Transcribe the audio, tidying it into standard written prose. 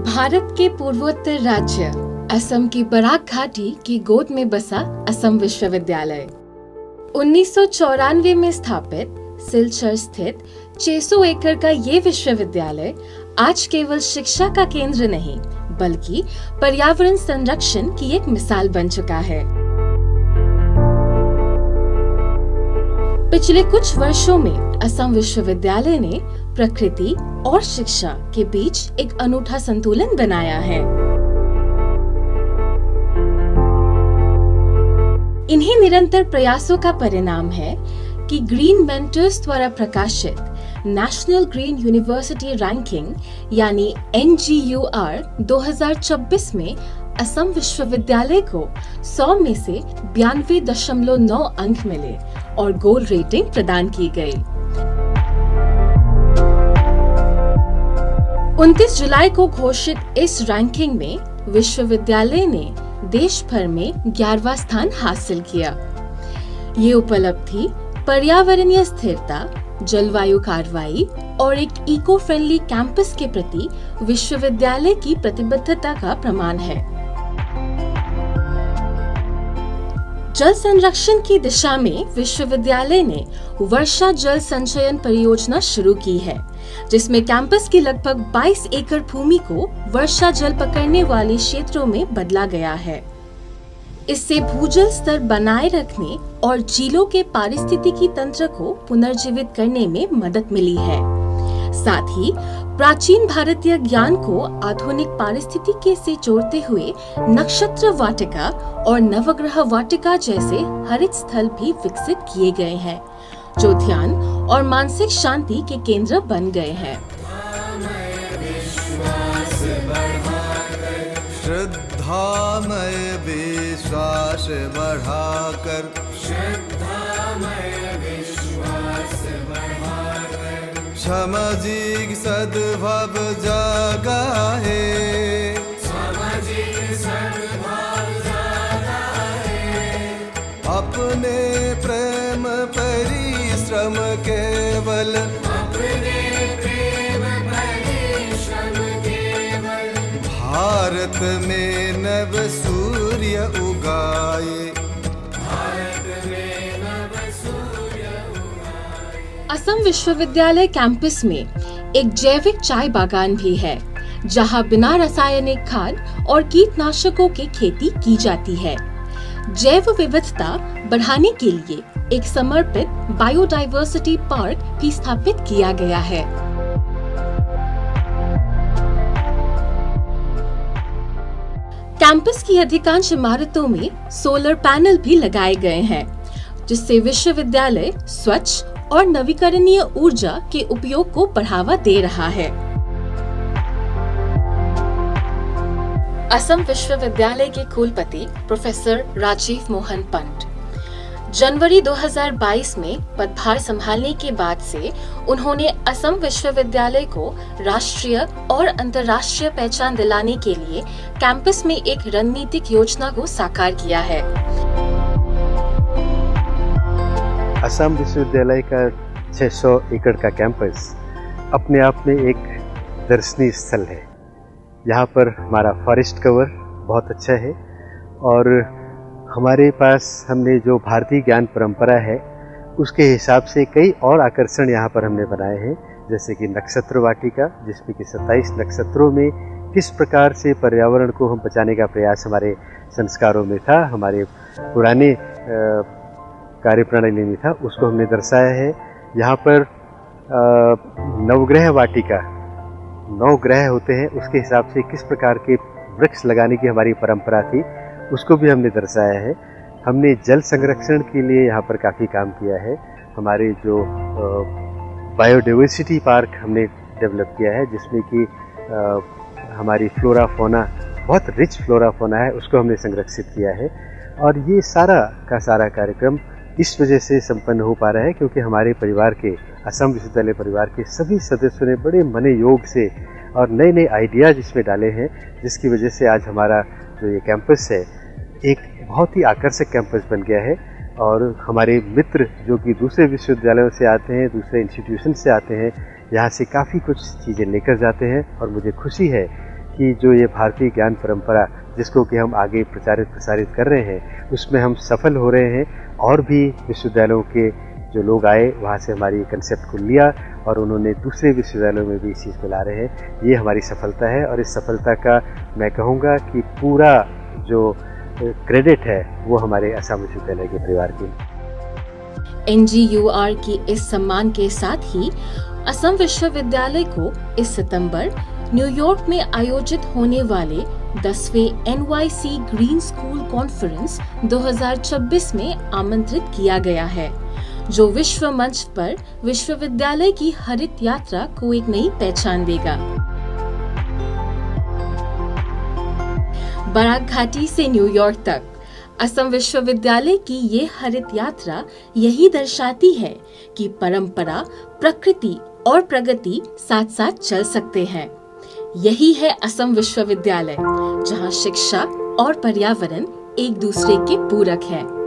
भारत के पूर्वोत्तर राज्य असम की बराक घाटी की गोद में बसा असम विश्वविद्यालय 1994 में स्थापित सिलचर स्थित 600 एकड़ का ये विश्वविद्यालय आज केवल शिक्षा का केंद्र नहीं बल्कि पर्यावरण संरक्षण की एक मिसाल बन चुका है। पिछले कुछ वर्षों में असम विश्वविद्यालय ने प्रकृति और शिक्षा के बीच एक अनूठा संतुलन बनाया है। इन्हीं निरंतर प्रयासों का परिणाम है कि ग्रीन मेंटर्स द्वारा प्रकाशित नेशनल ग्रीन यूनिवर्सिटी रैंकिंग यानी NGUR 2024 में असम विश्वविद्यालय को 100 में से 92.9 अंक मिले और गोल्ड रेटिंग प्रदान की गई। 29 जुलाई को घोषित इस रैंकिंग में विश्वविद्यालय ने देश भर में 11वां स्थान हासिल किया। ये उपलब्धि पर्यावरणीय स्थिरता, जलवायु कार्रवाई और एक इको फ्रेंडली कैंपस के प्रति विश्वविद्यालय की प्रतिबद्धता का प्रमाण है। जल संरक्षण की दिशा में विश्वविद्यालय ने वर्षा जल संचयन परियोजना शुरू की है, जिसमें कैंपस की लगभग 22 एकड़ भूमि को वर्षा जल पकड़ने वाले क्षेत्रों में बदला गया है। इससे भूजल स्तर बनाए रखने और झीलों के पारिस्थितिकी तंत्र को पुनर्जीवित करने में मदद मिली है। साथ ही प्राचीन भारतीय ज्ञान को आधुनिक पारिस्थितिकी से जोड़ते हुए नक्षत्र वाटिका और नवग्रह वाटिका जैसे हरित स्थल भी विकसित किए गए हैं, जो ध्यान और मानसिक शांति के केंद्र बन गए हैं। श्रद्धामय विश्वास बढ़ाकर, सामाजिक सद्भाव जगाए, अपने प्रेम परिश्रम केवल, भारत में नव सूर्य उगाए। असम विश्वविद्यालय कैंपस में एक जैविक चाय बागान भी है, जहां बिना रासायनिक खाद और कीटनाशकों की खेती की जाती है। जैव विविधता बढ़ाने के लिए एक समर्पित बायोडायवर्सिटी पार्क भी स्थापित किया गया है। कैंपस की अधिकांश इमारतों में सोलर पैनल भी लगाए गए हैं, जिससे विश्वविद्यालय स्वच्छ और नवीकरणीय ऊर्जा के उपयोग को बढ़ावा दे रहा है। असम विश्वविद्यालय के कुलपति प्रोफेसर राजीव मोहन पंत जनवरी 2022 में पदभार संभालने के बाद से उन्होंने असम विश्वविद्यालय को राष्ट्रीय और अंतर्राष्ट्रीय पहचान दिलाने के लिए कैंपस में एक रणनीतिक योजना को साकार किया है। असम विश्वविद्यालय का 600 एकड़ का कैंपस अपने आप में एक दर्शनीय स्थल है। यहाँ पर हमारा फॉरेस्ट कवर बहुत अच्छा है और हमारे पास हमने जो भारतीय ज्ञान परंपरा है उसके हिसाब से कई और आकर्षण यहाँ पर हमने बनाए हैं, जैसे कि नक्षत्र वाटिका, जिसमें कि 27 नक्षत्रों में किस प्रकार से पर्यावरण को हम बचाने का प्रयास हमारे संस्कारों में था, हमारे पुराने कार्यप्रणाली में था, उसको हमने दर्शाया है। यहाँ पर नवग्रह वाटिका, 9 ग्रह होते हैं, उसके हिसाब से किस प्रकार के वृक्ष लगाने की हमारी परंपरा थी उसको भी हमने दर्शाया है। हमने जल संरक्षण के लिए यहाँ पर काफ़ी काम किया है। हमारे जो बायोडाइवर्सिटी पार्क हमने डेवलप किया है, जिसमें कि हमारी फ्लोरा फोना, बहुत रिच फ्लोरा फोना है, उसको हमने संरक्षित किया है। और ये सारा का सारा कार्यक्रम इस वजह से संपन्न हो पा रहा है क्योंकि हमारे परिवार के, असम विश्वविद्यालय परिवार के सभी सदस्यों ने बड़े मने योग से और नए नए आइडियाज इसमें डाले हैं, जिसकी वजह से आज हमारा जो ये कैंपस है एक बहुत ही आकर्षक कैंपस बन गया है और हमारे मित्र जो कि दूसरे विश्वविद्यालयों से आते हैं, दूसरे इंस्टीट्यूशन से आते हैं, यहाँ से काफ़ी कुछ चीज़ें लेकर जाते हैं और मुझे खुशी है कि जो ये भारतीय ज्ञान परंपरा जिसको कि हम आगे प्रचारित प्रसारित कर रहे हैं उसमें हम सफल हो रहे हैं। और भी विश्वविद्यालयों के जो लोग आए वहाँ से हमारी कंसेप्ट को लिया और उन्होंने दूसरे विश्वविद्यालयों में भी इस चीज़ को ला रहे हैं। ये हमारी सफलता है और इस सफलता का मैं कहूँगा कि पूरा जो क्रेडिट है वो हमारे असम विश्वविद्यालय के परिवार की। NGUR की इस सम्मान के साथ ही असम विश्वविद्यालय को इस सितंबर न्यूयॉर्क में आयोजित होने वाले 10वें NYC ग्रीन स्कूल कॉन्फ्रेंस 2026 में आमंत्रित किया गया है, जो विश्व मंच पर विश्वविद्यालय की हरित यात्रा को एक नई पहचान देगा। बराक घाटी से न्यूयॉर्क तक असम विश्वविद्यालय की ये हरित यात्रा यही दर्शाती है कि परंपरा, प्रकृति और प्रगति साथ साथ चल सकते हैं। यही है असम विश्वविद्यालय, जहां शिक्षा और पर्यावरण एक दूसरे के पूरक है।